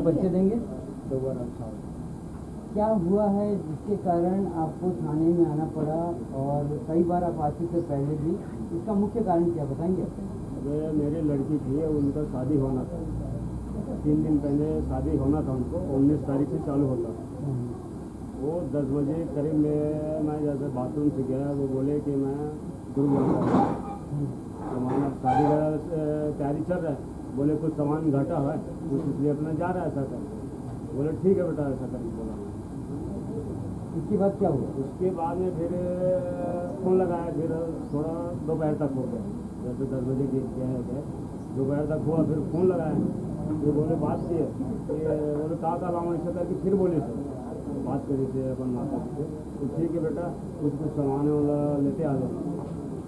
परिचय देंगे? क्या हुआ है जिसके कारण आपको थाने में आना पड़ा, और कई बार आप आ चुके पहले भी, इसका मुख्य कारण क्या बताएंगे? अरे मेरी लड़की थी, उनका शादी होना था। 3 दिन पहले शादी होना था उनको, 19 तारीख से चालू होता। वो 10 बजे करीब मैं जैसे बाथरूम से गया, वो बोले कि मैं दुर्ग जाऊँगा। सामान शादी का तैयारी चल रहा है, बोले कुछ सामान घटा है कुछ, इसलिए अपना जा रहा है ऐसा कर। बोले ठीक है बेटा ऐसा करके बोला। इसके बाद क्या हुआ? उसके बाद में फिर फ़ोन लगाया, फिर थोड़ा दोपहर तक हो गया, जैसे 10 बजे की क्या है दोपहर तक हुआ। फिर फ़ोन लगाया, तो बोले बात किए, बोले कहा लाऊँ ऐसा करके, फिर बोले थे बात करी थे अपन माता से, तो ठीक है बेटा कुछ सामान वाला लेते आ जाओ।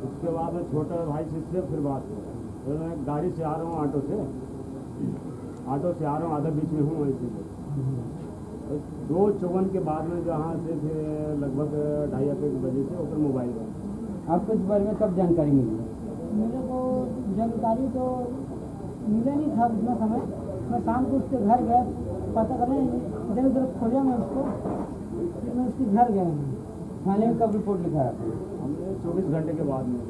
उसके बाद में छोटा भाई से फिर बात हुआ, तो मैं गाड़ी से आ रहा हूँ, ऑटो से आ रहा हूँ, आधा बीच में हूँ वहीं से। 2:54 के बाद में जहाँ से फिर लगभग 2:30 बजे से ऊपर मोबाइल पर। आपको इस बारे में कब जानकारी मिली? मेरे को जानकारी तो मिला नहीं था उतना समय। मैं शाम को उसके घर गया पता करने, इधर उधर खोजा मैं उसको, फिर मैं उसके घर गया। थाने में कब रिपोर्ट लिखा है आपने? हमने 24 घंटे के बाद में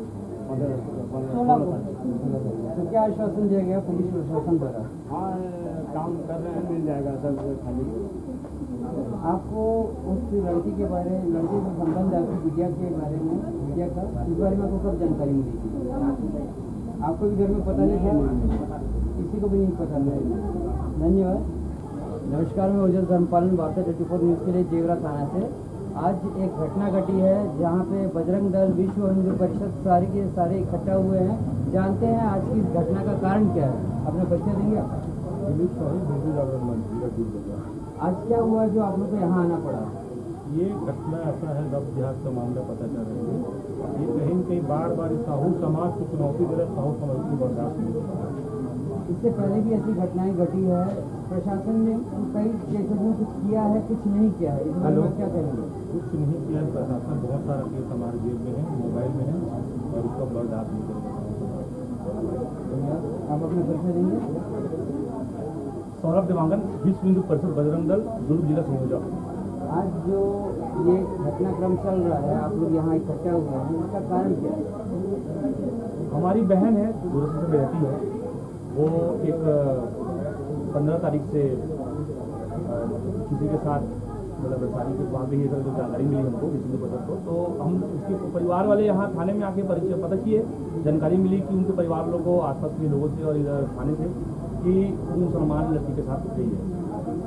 16 को। तो क्या आश्वासन दिया गया पुलिस प्रशासन द्वारा? हाँ काम कर रहे हैं, मिल जाएगा सब खाली। आपको उस लड़की के बारे में, लड़के से संबंध आपकी विद्या के बारे में, विद्या का इस बारे में आपको कब जानकारी मिली थी? आपको भी घर में पता नहीं था? किसी को भी नहीं पता था। धन्यवाद। नमस्कार, मैं उज्जवल धर्मपालन, वार्ता 24 न्यूज़ के लिए जेवरा थाना से। आज एक घटना घटी है जहां पे बजरंग दल, विश्व हिंदू परिषद सारे के सारे इकट्ठा हुए हैं। जानते हैं आज की इस घटना का कारण क्या है, अपना परिचय देंगे आप? आज क्या हुआ जो आप लोग को यहाँ आना पड़ा? ये घटना ऐसा है, लव जिहाद का मामला पता चल रहा है। ये कहीं न कहीं बार बार साहू समाज को चुनौती दे रहा है, साहू समाज की बर्दाश्त नहीं कर रहा है। इससे पहले भी ऐसी घटनाएं घटी है, प्रशासन ने कई केसों में कुछ किया है, कुछ नहीं किया है, इस बारे में क्या कहेंगे? कुछ नहीं किया है प्रशासन, बहुत सारा केस हमारे जेब में है, मोबाइल में है, और उसका बर्दाश्त नहीं करेगा। आप अपना परिचय देंगे? सौरभ देवांगन, विश्व हिंदू परिषद बजरंग दल, दुर्ग जिला संयोजक। आज जो ये घटनाक्रम चल रहा है, आप लोग यहाँ इकट्ठा हुए हैं, इसका कारण क्या है? हमारी बहन है, दूरदर्शन में रहती है, वो एक 15 तारीख से किसी के साथ मतलब शादी के बाद भी ये जो जानकारी मिली हमको विश्व हिंदू परिषद को, तो हम उसके परिवार वाले यहाँ थाने में आके परिचय पता किए, जानकारी मिली कि उनके परिवार लोगों, आसपास के लोगों से और इधर थाने से कि वो मुसलमान लड़की के साथ गई है,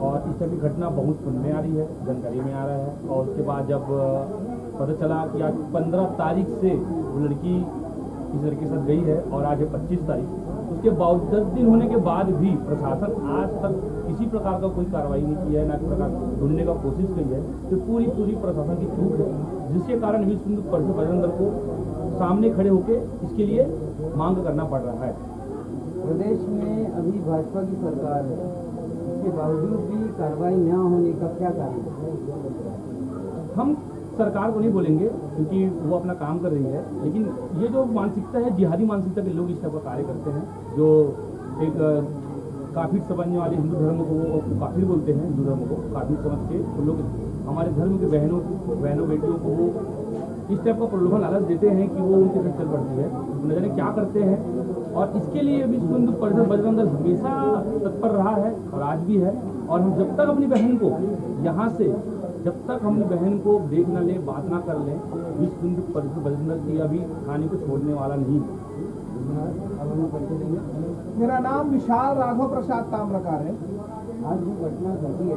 और इस तरह की घटना बहुत सुनने आ रही है, जानकारी में आ रहा है। और उसके बाद जब पता चला कि आज 15 तारीख से वो लड़की इस लड़के के साथ गई है और आज है 25 तारीख, उसके बावजूद 10 दिन होने के बाद भी प्रशासन आज तक किसी प्रकार का कोई कार्रवाई नहीं किया है, ना प्रकार ढूंढने का कोशिश की है, तो पूरी प्रशासन की चूक है, जिसके कारण विश्व हिंदू परिषद बजरंग दल को सामने खड़े होकर इसके लिए मांग करना पड़ रहा है। प्रदेश में अभी भाजपा की सरकार है, इसके बावजूद भी कार्रवाई न होने का क्या कारण है? हम सरकार को नहीं बोलेंगे क्योंकि वो अपना काम कर रही है, लेकिन ये जो मानसिकता है, जिहादी मानसिकता के लोग इस तरह का कार्य करते हैं, जो एक काफिर समझने वाले हिंदू धर्म को वो काफिर बोलते हैं, हिंदू धर्म को काफिर समझ के वो लोग हमारे धर्म के बहनों बेटियों को वो इस टाइप का प्रलोभन लालच देते हैं कि वो उनके साथ चल पड़ती है, न जाने क्या करते हैं। और इसके लिए विश्व हिंदू परिषद बजरंग दल हमेशा तत्पर रहा है और आज भी है, और हम जब तक अपनी बहन को यहाँ से, जब तक हम बहन को देख न लें, बात ना कर लें, विश्व हिंदू परिषद बजरंग दल की अभी कहानी को छोड़ने वाला नहीं है। मेरा नाम विशाल राघव प्रसाद ताम्रकार है। आज जो घटना घटी है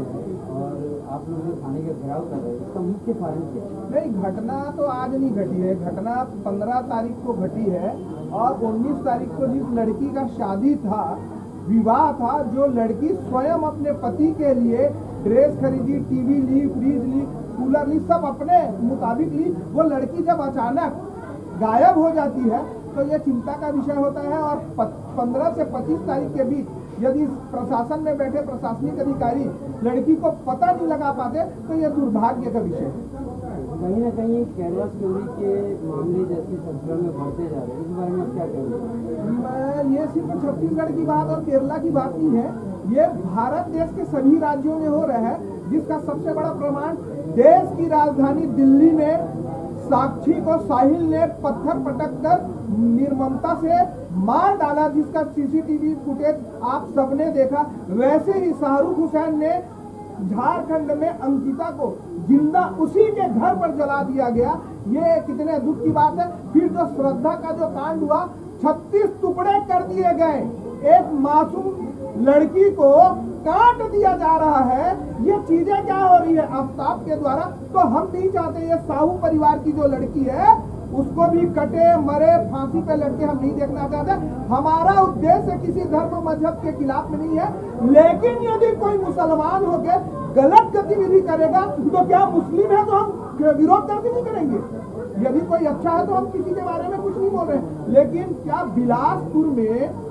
और आप लोग जो थाने का घेराव कर रहे हैं, इसका मुख्य कारण क्या है? नहीं, घटना तो आज नहीं घटी है, घटना 15 तारीख को घटी है, और 19 तारीख को जिस लड़की का शादी था, विवाह था, जो लड़की स्वयं अपने पति के लिए ड्रेस खरीदी, टीवी ली, फ्रिज ली, कूलर ली, सब अपने मुताबिक ली, वो लड़की जब अचानक गायब हो जाती है तो ये चिंता का विषय होता है। और 15 से 25 तारीख के बीच यदि प्रशासन में बैठे प्रशासनिक अधिकारी लड़की को पता नहीं लगा पाते तो ये दुर्भाग्य का विषय है। कहीं ना कहीं कैरवा चोरी के मामले जैसे संख्या में बढ़ते जा रहे हैं, इस बारे में आप क्या कहेंगे? ये सिर्फ छत्तीसगढ़ की बात और केरला की बात नहीं है, ये भारत देश के सभी राज्यों में हो रहा है, जिसका सबसे बड़ा प्रमाण देश की राजधानी दिल्ली में साक्षी को साहिल ने पत्थर पटक कर निर्ममता से मार डाला, जिसका सीसीटीवी फुटेज आप सबने देखा। वैसे ही शाहरुख हुसैन ने झारखंड में अंकिता को जिंदा उसी के घर पर जला दिया गया। ये कितने दुख की बात है। फिर जो श्रद्धा का जो कांड हुआ, 36 टुकड़े कर दिए गए, एक मासूम लड़की को काट दिया जा रहा है। ये चीजें क्या हो रही है आफ्ताब के द्वारा। तो हम नहीं चाहते ये साहू परिवार की जो लड़की है उसको भी कटे मरे फांसी पे लटके हम नहीं देखना चाहते। हमारा उद्देश्य किसी धर्म मजहब के खिलाफ में नहीं है, लेकिन यदि कोई मुसलमान होकर गलत गतिविधि करेगा तो क्या मुस्लिम है तो हम विरोध करके नहीं करेंगे। यदि कोई अच्छा है तो हम किसी के बारे में कुछ नहीं बोल रहे, लेकिन क्या बिलासपुर में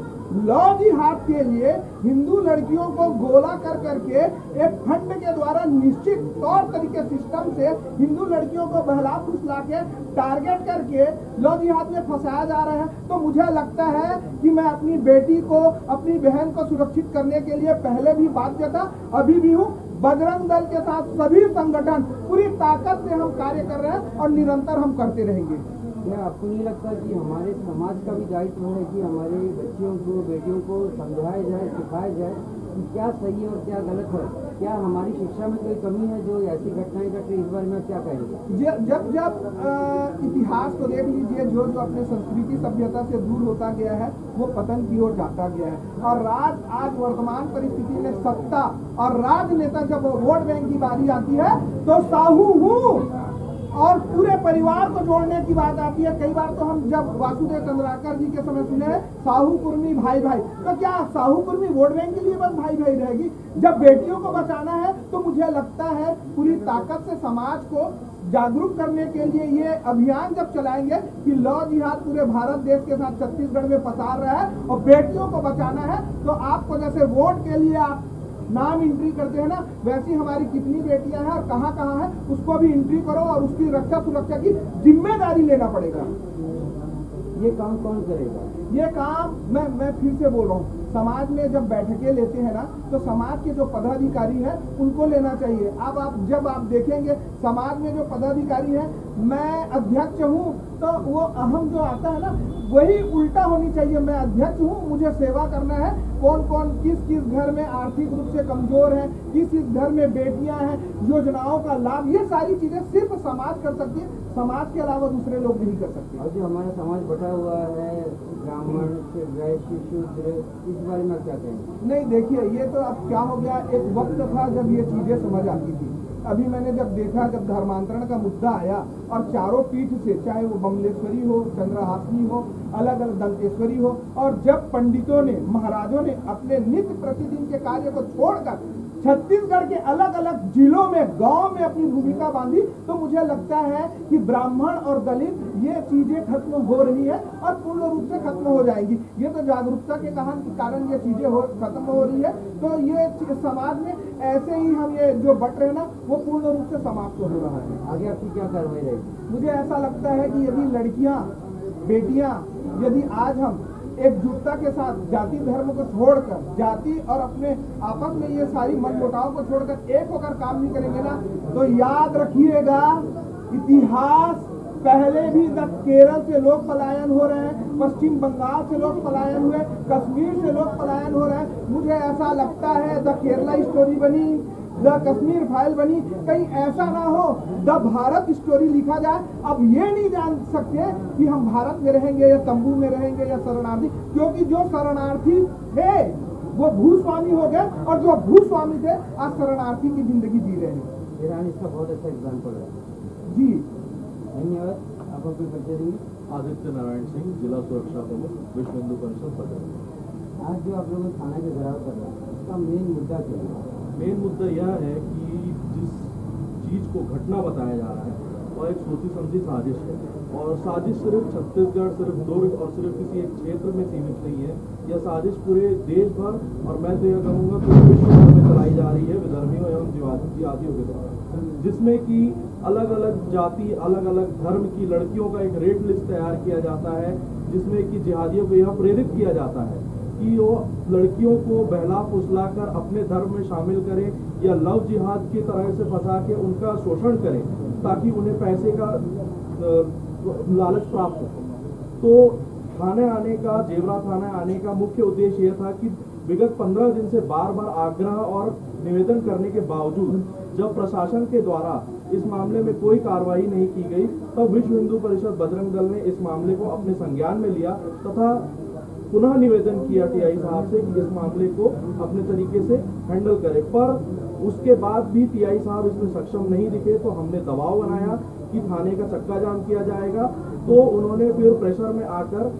लॉ जिहाद के लिए हिंदू लड़कियों को गोला कर करके एक फंड के द्वारा निश्चित तौर तरीके सिस्टम से हिंदू लड़कियों को बहला फुसला के टारगेट करके लॉ जिहाद में फंसाया जा रहा है। तो मुझे लगता है कि मैं अपनी बेटी को, अपनी बहन को सुरक्षित करने के लिए पहले भी बाध्य था, अभी भी हूँ। बजरंग दल के साथ सभी संगठन पूरी ताकत से हम कार्य कर रहे हैं और निरंतर हम करते रहेंगे। क्या आपको नहीं लगता कि हमारे समाज का भी दायित्व है कि हमारे बच्चियों को, बेटियों को समझाया जाए, सिखाया जाए कि क्या सही है और क्या गलत है? क्या हमारी शिक्षा में कोई कमी है जो ऐसी घटनाएं घट रही, इस बारे में क्या कहेंगे? जब इतिहास को देख लीजिए, जो जो अपने संस्कृति सभ्यता से दूर होता गया है वो पतन की ओर जाता गया है। और आज वर्तमान परिस्थिति में सत्ता और राजनेता जब वोट बैंक की बारी आती है तो साहू हूँ और पूरे परिवार को जोड़ने की बात आती है। कई बार तो हम जब वासुदेव चंद्राकर जी के समय सुने हैं साहू कुर्मी भाई भाई, तो क्या साहू कुर्मी वोट बैंक के लिए बस भाई भाई रहेगी? जब बेटियों को बचाना है तो मुझे लगता है पूरी ताकत से समाज को जागरूक करने के लिए ये अभियान जब चलाएंगे कि लॉ जिहाद पूरे भारत देश के साथ छत्तीसगढ़ में पसार रहा है और बेटियों को बचाना है, तो आपको जैसे वोट के लिए आप नाम एंट्री करते हैं ना, वैसी हमारी कितनी बेटियां हैं और कहां कहां हैं उसको भी एंट्री करो और उसकी रक्षा सुरक्षा की जिम्मेदारी लेना पड़ेगा। ये काम कौन करेगा? ये काम मैं फिर से बोल रहा हूँ, समाज में जब बैठकें लेते हैं ना तो समाज के जो पदाधिकारी हैं उनको लेना चाहिए। अब जब आप देखेंगे समाज में जो पदाधिकारी हैं, मैं अध्यक्ष हूँ तो वो अहम जो आता है ना वही उल्टा होनी चाहिए। मैं अध्यक्ष हूँ, मुझे सेवा करना है। कौन कौन किस घर में आर्थिक रूप से कमजोर है, किस घर में बेटियां हैं, योजनाओं का लाभ, ये सारी चीजें सिर्फ समाज कर सकती है, समाज के अलावा दूसरे लोग नहीं कर सकते। और जो हमारा समाज बटा हुआ है, ब्राह्मण से वैश्य शूद्र, इस बारे में क्या कहेंगे? नहीं देखिए, ये तो अब क्या हो गया, एक वक्त था जब ये चीजें समझ आती थी। अभी मैंने जब देखा, जब धर्मांतरण का मुद्दा आया और चारों पीठ से, चाहे वो बमलेश्वरी हो, चंद्रहासिनी हो, अलग अलग दंतेश्वरी हो, और जब पंडितों ने, महाराजों ने अपने नित्य प्रतिदिन के कार्य को छोड़कर छत्तीसगढ़ के अलग अलग जिलों में, गांव में अपनी भूमिका बांधी, तो मुझे लगता है कि ब्राह्मण और दलित ये चीजें खत्म हो रही है और पूर्ण रूप से खत्म हो जाएंगी। ये तो जागरूकता के कारण ये चीजें खत्म हो रही है। तो ये समाज में ऐसे ही हम ये जो बट रहे ना वो पूर्ण रूप से समाप्त हो रहा है। आगे आपकी क्या कार्रवाई रहेगी? मुझे ऐसा लगता है कि यदि लड़कियां, बेटियां, यदि आज हम एकजुटता के साथ जाति धर्म को छोड़कर, जाति और अपने आपस में ये सारी मनमुटाव को छोड़कर एक होकर काम नहीं करेंगे ना, तो याद रखिएगा इतिहास पहले भी केरल से लोग पलायन हो रहे हैं, पश्चिम बंगाल से लोग पलायन हुए, कश्मीर से लोग पलायन हो रहे हैं। मुझे ऐसा लगता है द केरला स्टोरी बनी, द कश्मीर फाइल बनी, कहीं ऐसा ना हो द भारत स्टोरी लिखा जाए। अब ये नहीं जान सकते कि हम भारत में रहेंगे या तंबू में रहेंगे या शरणार्थी, क्योंकि जो शरणार्थी थे वो भूस्वामी हो गए और जो भूस्वामी थे आज शरणार्थी की जिंदगी जी रहे हैं। ईरान इसका बहुत अच्छा एग्जाम्पल है जी धन्यवाद। आप अपने परिचय देंगे? आदित्य नारायण सिंह, जिला सुरक्षा प्रमुख, विश्व हिंदू परिषद सदस्य। आज जो आप लोग थाना के घेराव कर रहे हैं उसका मेन मुद्दा क्या है? मेन मुद्दा यह है कि जिस चीज को घटना बताया जा रहा है वह एक सोची समझी साजिश है, और साजिश सिर्फ छत्तीसगढ़, सिर्फ दुर्ग और सिर्फ किसी एक क्षेत्र में सीमित नहीं है। यह साजिश पूरे देश भर, और मैं तो यह कहूँगा पूरे विश्व भर में चलाई जा रही है विधर्मियों एवं जिहादियों के द्वारा, जिसमें कि अलग अलग जाति, अलग अलग धर्म की लड़कियों का एक रेट लिस्ट तैयार किया जाता है, जिसमें कि जिहादियों को यह प्रेरित किया जाता है कि वो लड़कियों को बहला फुसला कर अपने धर्म में शामिल करें या लव जिहाद की तरह से फंसा के उनका शोषण करें ताकि उन्हें पैसे का लालच प्राप्त हो। तो थाने आने का, जेवरा थाने आने का मुख्य उद्देश्य यह था कि विगत 15 दिन से बार बार आग्रह और निवेदन करने के बावजूद जब प्रशासन के द्वारा इस मामले में कोई कार्रवाई नहीं की गई, तब विश्व हिंदू परिषद बजरंग दल ने इस मामले को अपने संज्ञान में लिया तथा पुनः निवेदन किया टीआई साहब से कि इस मामले को अपने तरीके से हैंडल करें। पर उसके बाद भी टीआई साहब इसमें सक्षम नहीं दिखे, तो हमने दबाव बनाया कि थाने का चक्का जाम किया जाएगा। तो उन्होंने फिर प्रेशर में आकर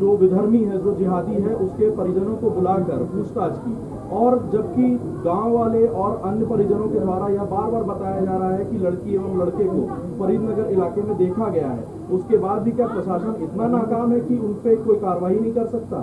जो विधर्मी है, जो जिहादी है, उसके परिजनों को बुलाकर पूछताछ की, और जबकि गांव वाले और अन्य परिजनों के द्वारा यह बार बार बताया जा रहा है कि लड़की एवं लड़के को फरीदनगर इलाके में देखा गया है, उसके बाद भी क्या प्रशासन इतना नाकाम है कि उन पर कोई कार्रवाई नहीं कर सकता?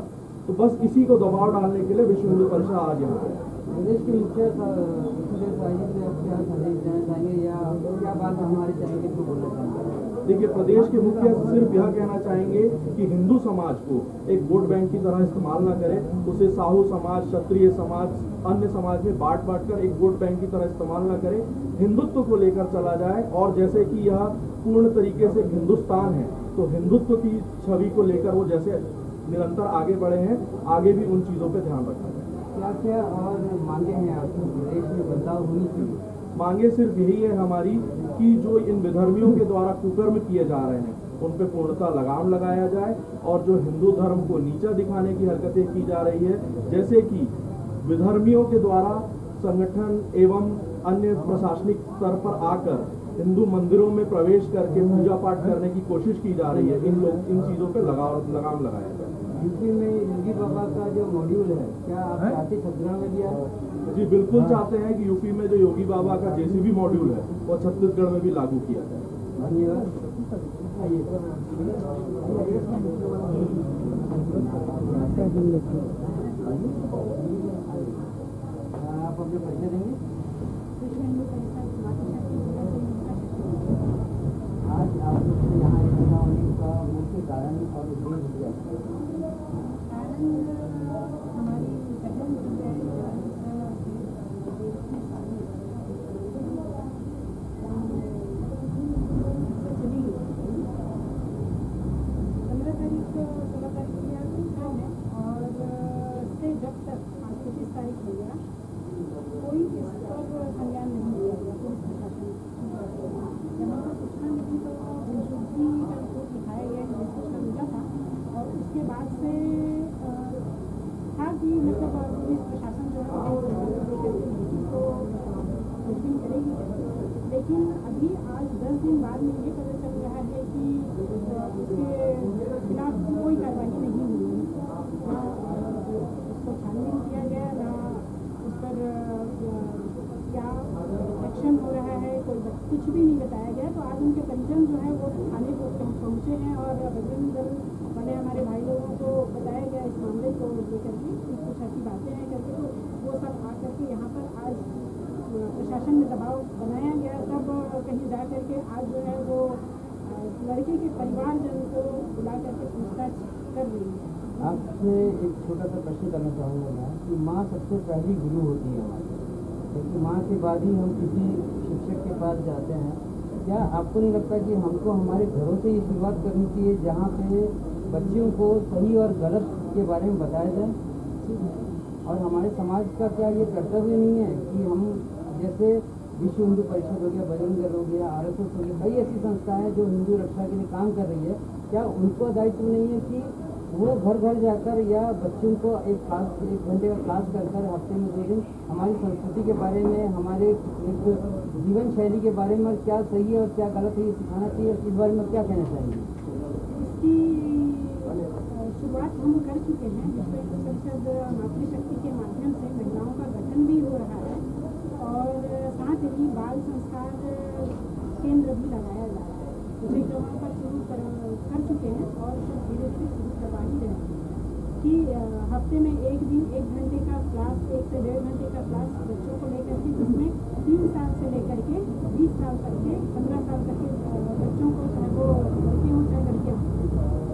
तो बस इसी को दबाव डालने के लिए विश्व हिंदू परिषद आज यहाँ है। प्रदेश के मुखिया साहिब ने क्या संदेश देना चाहेंगे या क्या बात हमारे चैनल के थ्रू बोलना चाहेंगे? देखिए, प्रदेश के मुखिया सिर्फ यह कहना चाहेंगे कि हिंदू समाज को एक वोट बैंक की तरह इस्तेमाल ना करें, उसे साहू समाज, क्षत्रिय समाज, अन्य समाज में बांट कर एक वोट बैंक की तरह इस्तेमाल ना करें, हिंदुत्व को लेकर चला जाए। और जैसे कि यह पूर्ण तरीके से हिंदुस्तान है, तो हिंदुत्व की छवि को लेकर वो जैसे निरंतर आगे बढ़े हैं, आगे भी उन चीजों पर ध्यान रखा जाए। क्या क्या और मांगे हैं आपको प्रदेश में बदलाव होनी चाहिए? मांगे सिर्फ यही है हमारी कि जो इन विधर्मियों के द्वारा कुकर्म किए जा रहे हैं उन पे पूर्णतः लगाम लगाया जाए, और जो हिंदू धर्म को नीचा दिखाने की हरकतें की जा रही है, जैसे कि विधर्मियों के द्वारा संगठन एवं अन्य प्रशासनिक स्तर पर आकर हिंदू मंदिरों में प्रवेश करके पूजा पाठ करने की कोशिश की जा रही है, इन चीजों पे लगाम लगाया जाए। यूपी में योगी बाबा का जो मॉड्यूल है, क्या आप चाहते छत्तीसगढ़ में दिया है? जी बिल्कुल चाहते हैं कि यूपी में जो योगी बाबा का जेसीबी मॉड्यूल है वो छत्तीसगढ़ में भी लागू किया जाए। धन्यवाद। आप अपने परिचय देंगे? आज आप लोग यहाँ इकट्ठा होने का मुख्य कारण और उद्देश्य क्या है? हमारी बहन की जब तक 25 तारीख हो गया कोई इस पर संज्ञान नहीं लिया गया पुलिस प्रशासन। जब हमको सूचना मिली तो हिंदुस्ती का रिपोर्ट दिखाया गया, सूचना मिला था, और उसके बाद से था कि मतलब पुलिस प्रशासन जो है तो खोजबीन करेगी। लेकिन अभी आज 10 दिन बाद में ये पता चल रहा है कि उसके खिलाफ कोई कार्रवाई नहीं हुई, उसको छानबीन किया गया, ना उस पर क्या एक्शन हो रहा है, कोई कुछ भी नहीं बताया गया। तो आज उनके परिजन जो है वो थाने को पहुँचे हैं और बजरंग दल वाले हमारे भाई लोगों को बताया गया इस मामले को लेकर के कुछ ऐसी बातें हैं करके, तो वो सब आ करके यहाँ पर आज प्रशासन में दबाव बनाया गया। तब कहीं जा करके आज जो है वो लड़के के परिवारजन को बुला करके पूछताछ कर रही है। आपसे एक छोटा सा प्रश्न करना चाहूँगा मैं कि माँ सबसे पहली गुरु होती है हमारी, क्योंकि माँ के बाद ही हम किसी शिक्षक के पास जाते हैं। क्या आपको नहीं लगता कि हमको हमारे घरों से ही शुरुआत करनी चाहिए, जहाँ पे बच्चियों को सही और गलत के बारे में बताया जाए? और हमारे समाज का क्या ये कर्तव्य नहीं है कि हम जैसे विश्व हिंदू परिषद हो गया, बजरंग दल हो गया, RSS हो गया, कई ऐसी संस्थाएं जो हिंदू रक्षा के लिए काम कर रही है, क्या उनको दायित्व नहीं है कि वो घर घर जाकर या बच्चों को एक घंटे का क्लास कर हफ्ते में 2 दिन हमारी संस्कृति के बारे में, हमारे एक जीवन शैली के बारे में क्या सही है और क्या गलत है ये सिखाना चाहिए? इस बारे में क्या कहना चाहेंगे? इसकी शुरुआत हम कर चुके हैं। विश्व हिंदू परिषद मातृशक्ति के माध्यम से महिलाओं का गठन भी हो रहा है और साथ ही बाल संस्कार केंद्र भी लगाया जा रहा है। कई जगहों पर शुरू कर चुके हैं और धीरे धीरे शुरू करवा ही रहे हैं कि हफ्ते में 1 दिन 1 घंटे का क्लास, 1 से 1.5 घंटे का क्लास बच्चों को लेकर के, जिसमें 3 साल से लेकर के 20 साल तक के 15 साल तक के बच्चों को, चाहे वो लड़के हों चाहे लड़कियाँ हों,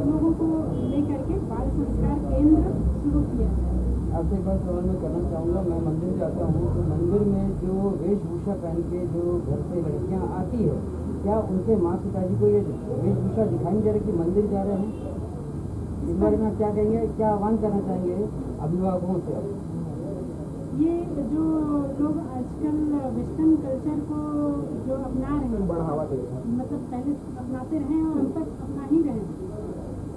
उन लोगों को लेकर के बाल संस्कार केंद्र शुरू किया जाए। आपसे एक बार सवाल मैं करना चाहूँगा, मैं मंदिर जाता हूँ तो मंदिर में जो वेशभूषा पहन के जो घर से लड़कियाँ आती है, क्या उनके माँ पिताजी को ये वेशभूषा दिखाई नहीं जा रही कि मंदिर जा रहे हैं? इस बारे में आप क्या कहेंगे, क्या आह्वान करना चाहेंगे अभिभावकों से? ये जो लोग आजकल वेस्टर्न कल्चर को जो अपना रहे हैं, बढ़ावा दे रहे हैं। मतलब पहले अपनाते रहे और हम तक अपना ही रहे।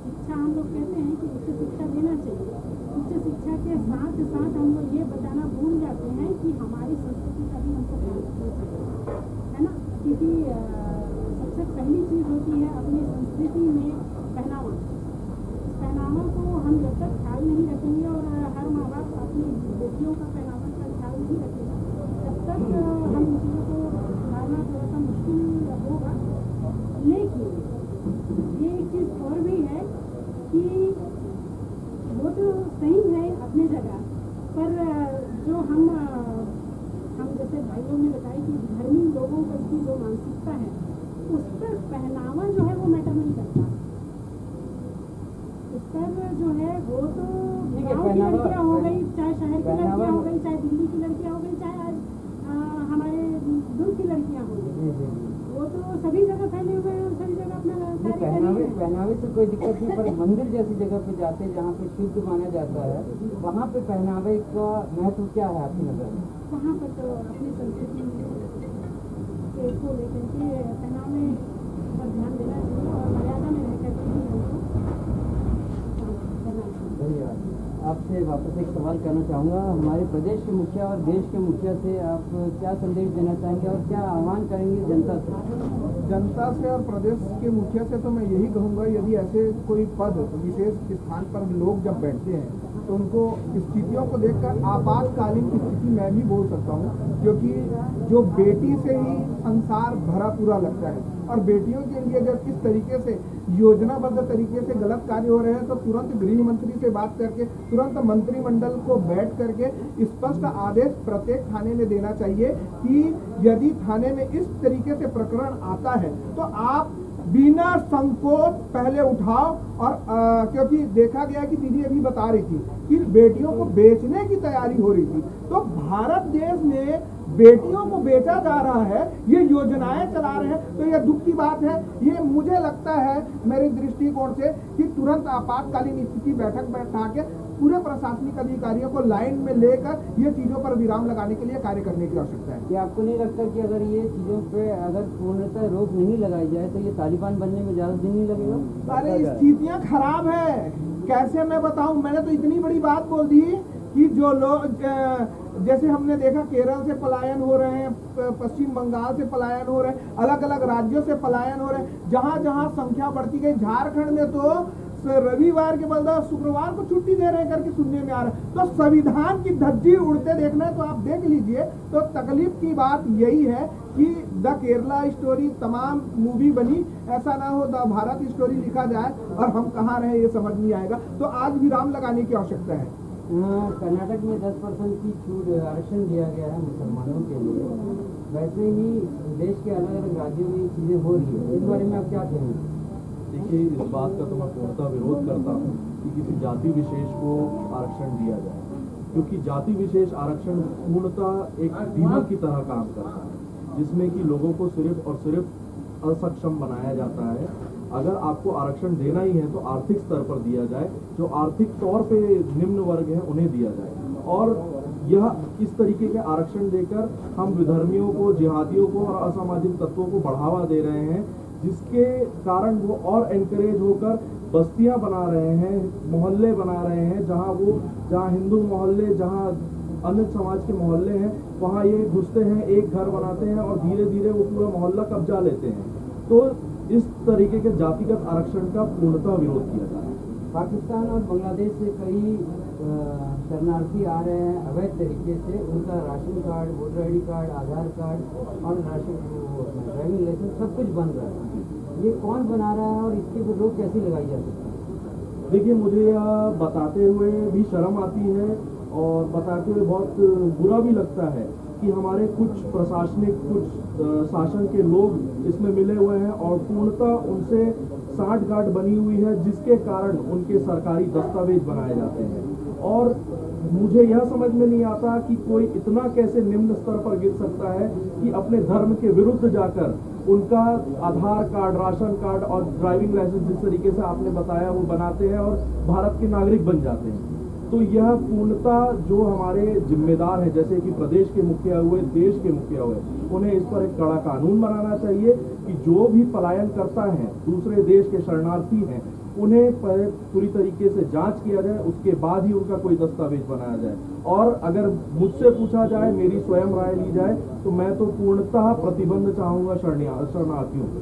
शिक्षा हम लोग कहते हैं कि उच्च शिक्षा देना चाहिए। उच्च शिक्षा के साथ साथ हम लोग ये बताना भूल जाते हैं कि हमारी संस्कृति का भी हमको ध्यान रखना चाहिए, है ना। क्योंकि सबसे पहली चीज़ होती है अपनी संस्कृति में पहनावा। पहनावा को हम जब तक ख्याल नहीं रखेंगे और हर माँ बाप अपनी बेटियों का पहनावा का ख्याल नहीं रखेगा, तब तक हम इन चीज़ों को सुधारना थोड़ा सा मुश्किल होगा। लेकिन ये एक चीज़ और भी है कि वो तो सही है अपने जगह पर, जो हम जैसे भाइयों ने बताया कि धर्मी लोगों की जो मानसिकता है उस पर पहनावा जो है वो मैटर नहीं करता। उस पर जो है वो तो गाँव की लड़कियाँ हो गई, चाहे शहर की लड़कियाँ हो गई, चाहे दिल्ली की लड़कियाँ हो गई, चाहे आज हमारे दूर की लड़कियाँ हो गई, वो तो सभी जगह फैले हुए हैं और सभी जगह अपना कार्य कर रही हैं। पहनावे से कोई दिक्कत नहीं, पर मंदिर जैसी जगह पे जाते जहाँ पे शुद्ध माना जाता है, वहाँ पे पहनावे का महत्व क्या है आपकी नज़र में? वहाँ पर तो अपनी संस्कृति को लेकर के पहनावे पर ध्यान देना चाहिए और मर्यादा में रह करके ही हमको करना चाहिए। धन्यवाद। आपसे वापस एक सवाल करना चाहूँगा, हमारे प्रदेश के मुखिया और देश के मुखिया से आप क्या संदेश देना चाहेंगे और क्या आह्वान करेंगे जनता से? जनता से और प्रदेश के मुखिया से तो मैं यही कहूँगा, यदि ऐसे कोई पद विशेष स्थान पर लोग जब बैठते हैं तो उनको स्थितियों को देखकर आपातकालीन की स्थिति मैं भी बोल सकता हूँ, क्योंकि जो बेटी से ही संसार भरा पूरा लगता है और बेटियों के लिए जब इस तरीके से योजनाबद्ध तरीके से गलत कार्य हो रहे हैं तो तुरंत गृह मंत्री से बात करके, तुरंत मंत्रिमंडल को बैठ करके स्पष्ट आदेश प्रत्येक थाने में देना चाहिए कि यदि थाने में इस तरीके से प्रकरण आता है तो आप बिना संकोच पहले उठाओ। और क्योंकि देखा गया कि दीदी अभी बता रही थी कि बेटियों को बेचने की तैयारी हो रही थी, तो भारत देश में बेटियों को बेचा जा रहा है, ये योजनाएं चला रहे हैं, तो ये दुख की बात है। ये मुझे लगता है मेरे दृष्टिकोण से कि तुरंत आपातकालीन स्थिति बैठक बैठा के पूरे प्रशासनिक अधिकारियों को लाइन में लेकर ये चीजों पर विराम लगाने के लिए कार्य करने की आवश्यकता है। क्या आपको नहीं लगता कि अगर ये चीज़ों पे अगर पूर्णतः रोक नहीं लगाई जाए तो ये तालिबान बनने में ज़्यादा दिन नहीं लगेगा? अरे स्थितियां खराब है, कैसे मैं बताऊं। मैंने तो इतनी बड़ी बात बोल दी कि जो लोग जैसे हमने देखा केरल से पलायन हो रहे हैं, पश्चिम बंगाल से पलायन हो रहे हैं, अलग अलग राज्यों से पलायन हो रहे हैं, जहां जहां संख्या बढ़ती गई। झारखंड में तो रविवार के बदले शुक्रवार को छुट्टी दे रहे हैं करके सुनने में आ रहा है। तो संविधान की धज्जी उड़ते देखना है तो आप देख लीजिए। तो तकलीफ की बात यही है कि द केरला स्टोरी तमाम मूवी बनी, ऐसा ना हो द भारत स्टोरी लिखा जाए और हम कहाँ रहे ये समझ नहीं आएगा। तो आज विराम लगाने की आवश्यकता है। कर्नाटक में 10% की छूट आरक्षण दिया गया है मुसलमानों के लिए, वैसे ही देश के अलग अलग राज्यों में ये चीज़ें हो रही है, इस बारे में आप क्या कहेंगे? देखिए, इस बात का तो मैं पूर्णतः विरोध करता हूँ कि किसी जाति विशेष को आरक्षण दिया जाए, क्योंकि जाति विशेष आरक्षण पूर्णतः एक दीमक की तरह काम करता है, जिसमें कि लोगों को सिर्फ और सिर्फ असक्षम बनाया जाता है। अगर आपको आरक्षण देना ही है तो आर्थिक स्तर पर दिया जाए, जो आर्थिक तौर पे निम्न वर्ग है उन्हें दिया जाए। और यह इस तरीके के आरक्षण देकर हम विधर्मियों को, जिहादियों को और असामाजिक तत्वों को बढ़ावा दे रहे हैं, जिसके कारण वो और एनकरेज होकर बस्तियां बना रहे हैं, मोहल्ले बना रहे हैं, जहां हिंदू मोहल्ले, जहां अन्य समाज के मोहल्ले हैं, वहां ये घुसते हैं, एक घर बनाते हैं और धीरे धीरे वो पूरा मोहल्ला कब्जा लेते हैं। तो इस तरीके के जातिगत आरक्षण का पूर्णतः विरोध किया जा रहा है। पाकिस्तान और बांग्लादेश से कई शरणार्थी आ रहे हैं अवैध तरीके से, उनका ration card, voter ID card, Aadhaar card और ड्राइविंग लाइसेंस सब कुछ बन रहा है। ये कौन बना रहा है और इसके ऊपर रोक कैसी लगाई जा सकती है? देखिए, मुझे यह बताते हुए भी शर्म आती है और बताते हुए बहुत बुरा भी लगता है कि हमारे कुछ प्रशासनिक कुछ शासन के लोग इसमें मिले हुए हैं और पूर्णतः उनसे साठगांठ बनी हुई है, जिसके कारण उनके सरकारी दस्तावेज बनाए जाते हैं। और मुझे यह समझ में नहीं आता कि कोई इतना कैसे निम्न स्तर पर गिर सकता है कि अपने धर्म के विरुद्ध जाकर उनका आधार कार्ड, राशन कार्ड और ड्राइविंग लाइसेंस जिस तरीके से आपने बताया वो बनाते हैं और भारत के नागरिक बन जाते हैं। तो यह पूर्णतः जो हमारे जिम्मेदार हैं, जैसे कि प्रदेश के मुखिया हुए, देश के मुखिया हुए, उन्हें इस पर एक कड़ा कानून बनाना चाहिए कि जो भी पलायन करता है, दूसरे देश के शरणार्थी हैं, उन्हें पूरी तरीके से जांच किया जाए, उसके बाद ही उनका कोई दस्तावेज बनाया जाए। और अगर मुझसे पूछा जाए, मेरी स्वयं राय ली जाए, तो मैं तो पूर्णतः प्रतिबंध चाहूंगा शरणार्थियों को।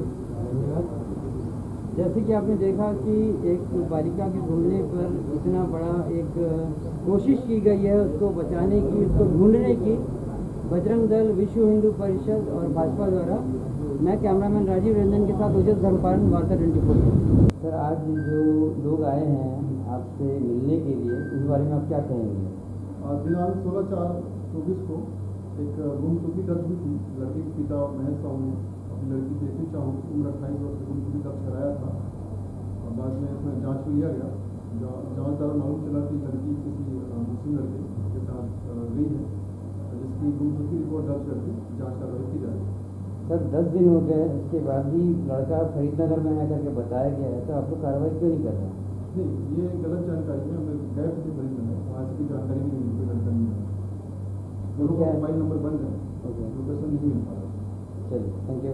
जैसे कि आपने देखा कि एक बालिका के ढूंढने पर इतना बड़ा एक कोशिश की गई है उसको बचाने की, उसको ढूंढने की, बजरंग दल, विश्व हिंदू परिषद और भाजपा द्वारा। मैं कैमरामैन राजीव रंजन के साथ ओजस धर्मपालन, वार्ता 24। सर, आज जो लोग आए हैं आपसे मिलने के लिए, इस बारे में आप क्या कहेंगे? दिनांक 16/4/24 को एक गुमशुदगी दर्ज हुई थी। लड़की के पिता महेश साहू ने अपनी लड़की देखनी चाहू उम्र 28 वर्ष से गुमशुदगी दर्ज कराया था और बाद में इसमें जांच को लिया गया। जांच द्वारा मालूम चला कि लड़की किसी मुस्लिम लड़के के साथ गई है, जिसकी गुमशुदगी रिपोर्ट दर्ज करके जाँच कार्रवाई की जा रही है। सर, 10 दिन हो गए, इसके बाद भी लड़का फरीदनगर में है करके बताया गया है, तो आप लोग कार्रवाई क्यों नहीं कर रहे? नहीं, ये गलत जानकारी है। हमें गए थे फरीदनगर, वहाँ से भी जानकारी नहीं मिली, कोई लड़का नहीं है। दोनों का मोबाइल नंबर बंद है, लोकेशन नहीं मिल पा रहा। चलिए, थैंक यू।